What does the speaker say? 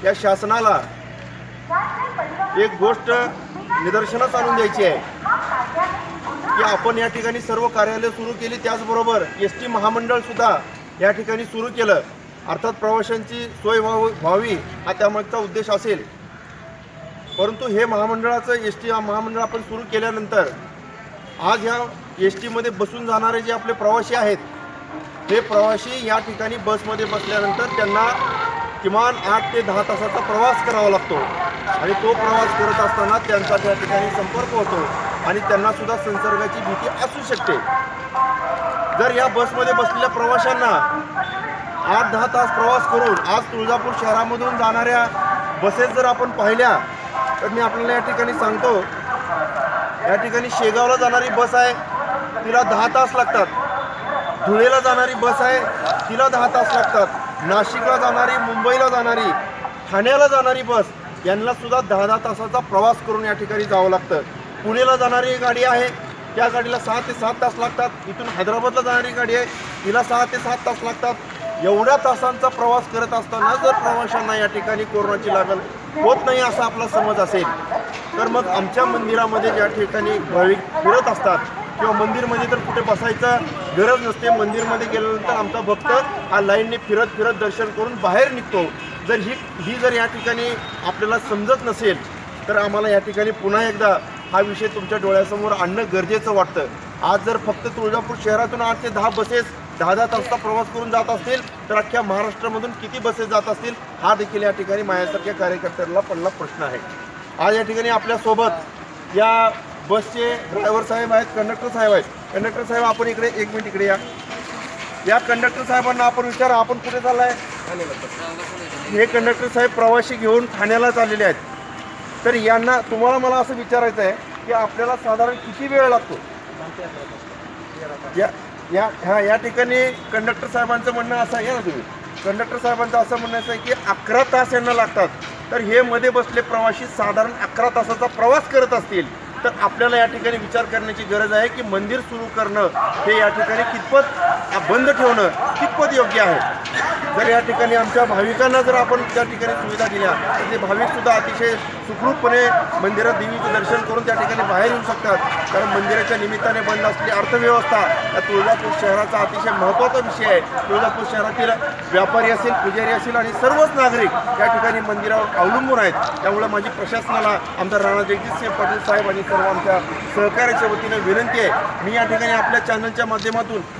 या शासनाला एक गोष्ट निदर्शनास आणून द्यायची आहे की आपण या ठिकाणी सर्व कार्यालय सुरू केली, त्याचबरोबर एस टी महामंडळ सुद्धा या ठिकाणी सुरू केलं। अर्थात प्रवाशांची सोय व्हावी हा त्यामागचा उद्देश असेल, परंतु हे महामंडळाचं एस टी महामंडळ आपण सुरू केल्यानंतर आज ह्या एस टीमध्ये बसून जाणारे जे आपले प्रवासी आहेत, हे प्रवासी या ठिकाणी बसमध्ये बसल्यानंतर त्यांना किमान 8 ते 10 तासाचा प्रवास करावा लागतो आणि तो प्रवास करत असताना त्यांचा त्या ठिकाणी संपर्क होतो आणि त्यांना सुद्धा संसर्गाची भीती असू शकते। जर या बसमध्ये बसलेल्या प्रवाशांना 8-10 तास प्रवास करून आज तुळजापूर शहरामधून जाणाऱ्या बसेस जर आपण पाहिल्या तर मी आपल्याला या ठिकाणी सांगतो, या ठिकाणी शेगावला जाणारी बस आहे तिला 10 तास लागतात, धुळेला जाणारी बस आहे तिला 10 तास लागतात, नाशिकला जाणारी, मुंबईला जाणारी, ठाण्याला जाणारी बस यांना सुद्धा 10-10 तासाचा प्रवास करून या ठिकाणी जावं लागतं। पुणेला जाणारी गाडी आहे त्या गाडीला 6 ते 7 तास लागतात, इथून हैदराबादला जाणारी गाडी आहे तिला 6 ते 7 तास लागतात। एवढ्या तासांचा प्रवास करत असताना जर प्रवाशांना या ठिकाणी कोरोनाची लागण होत नाही असा आपला समज असेल तर मग आमच्या मंदिरामध्ये ज्या ठिकाणी भाविक फिरत असतात किंवा मंदिरमध्ये तर कुठे बसायचं गरज नसते, मंदिरमध्ये गेल्यानंतर आमचा भक्त हा लाईनने फिरत फिरत दर्शन करून बाहेर निघतो। जर ही जर या ठिकाणी आपल्याला समजत नसेल तर आम्हाला या ठिकाणी पुन्हा एकदा हा विषय तुमच्या डोळ्यासमोर आणणं गरजेचं वाटतं। आज जर फक्त तुळजापूर शहरातून 8 ते 10 बसेस 10-10 तासाचा प्रवास करून जात असतील तर अख्ख्या महाराष्ट्रामधून किती बसेस जात असतील हा देखील या ठिकाणी माझ्यासारख्या कार्यकर्त्यांना पडला प्रश्न आहे। आज या ठिकाणी आपल्यासोबत या बसचे ड्रायव्हर साहेब आहेत, कंडक्टर साहेब आहेत। कंडक्टर साहेब आपण इकडे 1 मिनिट इकडे या कंडक्टर साहेबांना आपण विचारा आपण कुठे चाललाय? हे कंडक्टर साहेब प्रवासी घेऊन ठाण्याला चाललेले आहेत, तर यांना तुम्हाला मला असं विचारायचं आहे की आपल्याला साधारण किती वेळ लागतो? या ठिकाणी कंडक्टर साहेबांचं म्हणणं असं आहे ना, तुम्ही कंडक्टर साहेबांचं असं म्हणणं आहे की 11 तास यांना लागतात, तर हे मध्ये बसले प्रवासी साधारण 11 तासाचा प्रवास करत असतील तर आपल्याला या ठिकाणी विचार करण्याची गरज आहे की मंदिर सुरू करणं हे या ठिकाणी कितपत बंद ठेवणं कितपत योग्य आहे। जर या ठिकाणी आमच्या भाविकांना जर आपण त्या ठिकाणी सुविधा दिल्या तर ते भाविकसुद्धा अतिशय सुखरूपपणे मंदिरात देवीचं दर्शन करून त्या ठिकाणी बाहेर येऊ शकतात, कारण मंदिराच्या निमित्ताने बंद असलेली अर्थव्यवस्था या तुळजापूर शहराचा अतिशय महत्त्वाचा विषय आहे। तुळजापूर शहरातील व्यापारी असेल, पुजारी असेल आणि सर्वच नागरिक या ठिकाणी मंदिरावर अवलंबून आहेत। त्यामुळे माझी प्रशासनाला आमदार राणा जगजितसिंह पाटील साहेब आणि सर्व आमच्या सहकार्याच्या वतीने विनंती आहे, मी या ठिकाणी आपल्या चॅनलच्या माध्यमातून